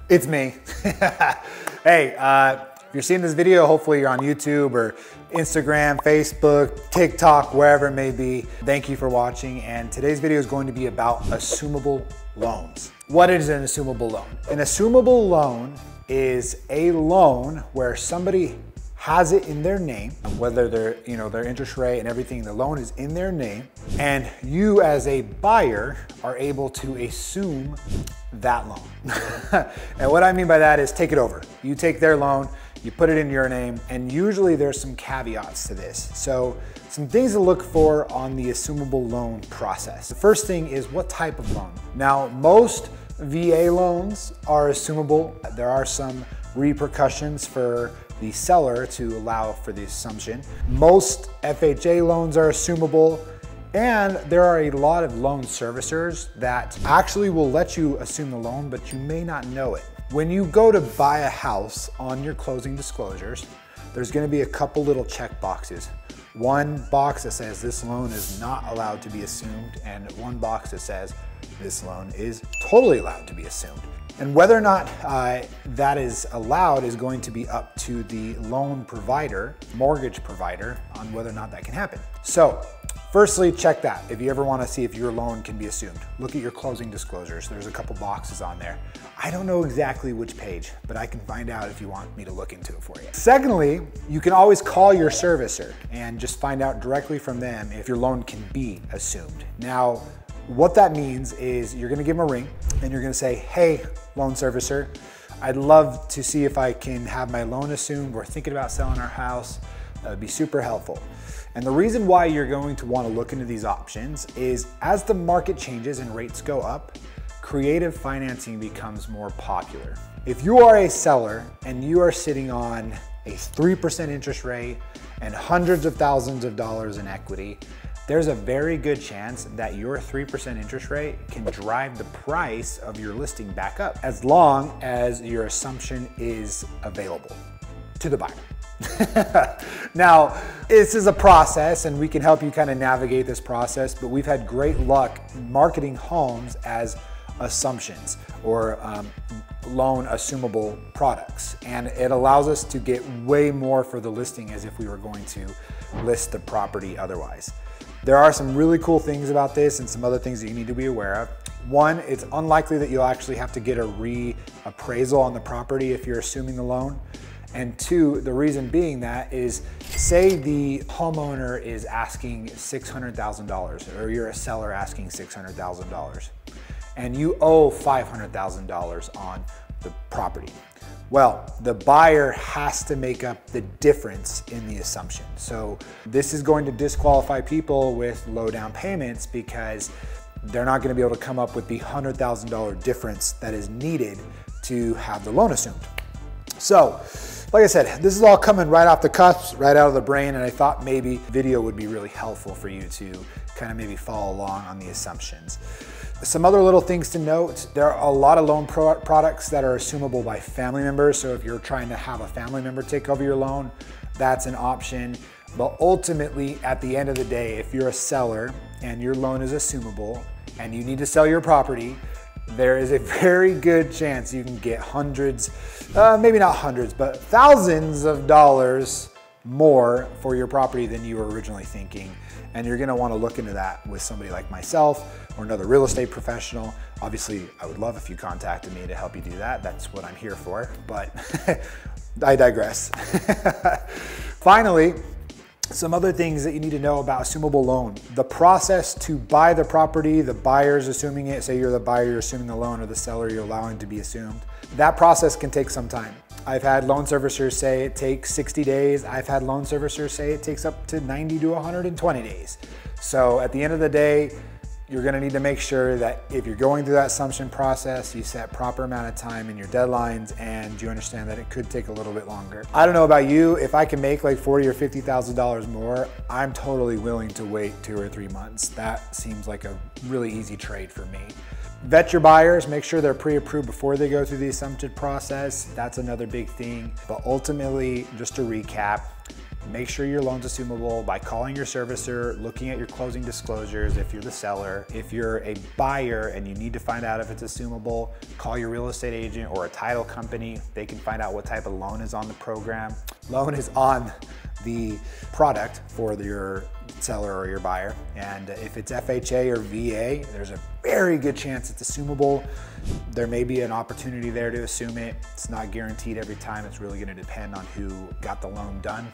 It's me. Hey, if you're seeing this video, hopefully you're on YouTube or Instagram, Facebook, TikTok, wherever it may be. Thank you for watching. And today's video is going to be about assumable loans. What is an assumable loan? An assumable loan is a loan where somebody has it in their name, whether their interest rate and everything, the loan is in their name, and you as a buyer are able to assume that loan. And what I mean by that is take it over. You take their loan, you put it in your name, and usually there's some caveats to this. So some things to look for on the assumable loan process. The first thing is what type of loan. Now, most VA loans are assumable. There are some repercussions for the seller to allow for the assumption. Most FHA loans are assumable, and there are a lot of loan servicers that actually will let you assume the loan, but you may not know it. When you go to buy a house, on your closing disclosures, there's gonna be a couple little check boxes. One box that says this loan is not allowed to be assumed, and one box that says this loan is totally allowed to be assumed. And whether or not that is allowed is going to be up to the loan provider, mortgage provider, on whether or not that can happen. So, firstly, check that. If you ever want to see if your loan can be assumed, look at your closing disclosures. There's a couple boxes on there. I don't know exactly which page, but I can find out if you want me to look into it for you. Secondly, you can always call your servicer and just find out directly from them if your loan can be assumed. Now, what that means is you're gonna give them a ring and you're gonna say, hey, loan servicer, I'd love to see if I can have my loan assumed. We're thinking about selling our house. That would be super helpful. And the reason why you're going to wanna look into these options is as the market changes and rates go up, creative financing becomes more popular. If you are a seller and you are sitting on a 3% interest rate and hundreds of thousands of dollars in equity, there's a very good chance that your 3% interest rate can drive the price of your listing back up, as long as your assumption is available to the buyer. Now, this is a process and we can help you kind of navigate this process, but we've had great luck marketing homes as assumptions or loan assumable products. And it allows us to get way more for the listing as if we were going to list the property otherwise. There are some really cool things about this and some other things that you need to be aware of. One, it's unlikely that you'll actually have to get a reappraisal on the property if you're assuming the loan. And two, the reason being that is, say the homeowner is asking $600,000 or you're a seller asking $600,000 and you owe $500,000 on the property. Well, the buyer has to make up the difference in the assumption. So this is going to disqualify people with low down payments because they're not going to be able to come up with the $100,000 difference that is needed to have the loan assumed. So, like I said, this is all coming right off the cuffs, right out of the brain, and I thought maybe video would be really helpful for you to kind of maybe follow along on the assumptions. Some other little things to note, there are a lot of loan products that are assumable by family members. So if you're trying to have a family member take over your loan, that's an option. But ultimately, at the end of the day, if you're a seller and your loan is assumable and you need to sell your property, there is a very good chance you can get hundreds, maybe not hundreds, but thousands of dollars more for your property than you were originally thinking. And you're gonna wanna look into that with somebody like myself or another real estate professional. Obviously, I would love if you contacted me to help you do that. That's what I'm here for, but I digress. Finally, some other things that you need to know about assumable loan. The process to buy the property, the buyer's assuming it, say you're the buyer, you're assuming the loan, or the seller, you're allowing to be assumed. That process can take some time. I've had loan servicers say it takes 60 days. I've had loan servicers say it takes up to 90 to 120 days. So at the end of the day, you're gonna need to make sure that if you're going through that assumption process, you set proper amount of time in your deadlines and you understand that it could take a little bit longer. I don't know about you, if I can make like $40,000 or $50,000 more, I'm totally willing to wait 2 or 3 months. That seems like a really easy trade for me. Vet your buyers, make sure they're pre-approved before they go through the assumption process. That's another big thing. But ultimately, just to recap, make sure your loan's assumable by calling your servicer, looking at your closing disclosures if you're the seller. If you're a buyer and you need to find out if it's assumable, call your real estate agent or a title company. They can find out what type of loan is on the program. Loan is on the product for your seller or your buyer. And if it's FHA or VA, there's a very good chance it's assumable. There may be an opportunity there to assume it. It's not guaranteed every time. It's really going to depend on who got the loan done.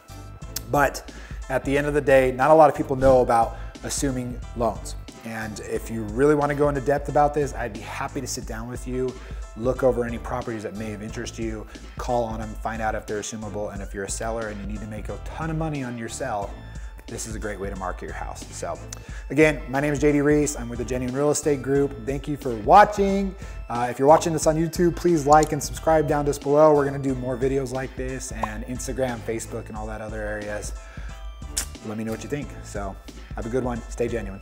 But at the end of the day, not a lot of people know about assuming loans. And if you really want to go into depth about this, I'd be happy to sit down with you, look over any properties that may have interest you, call on them, find out if they're assumable. And if you're a seller and you need to make a ton of money on your sell, this is a great way to market your house. So again, my name is JD Reese. I'm with the Genuine Real Estate Group. Thank you for watching. If you're watching this on YouTube, please like and subscribe down just below. We're gonna do more videos like this, and Instagram, Facebook, and all that other areas. Let me know what you think. So have a good one. Stay genuine.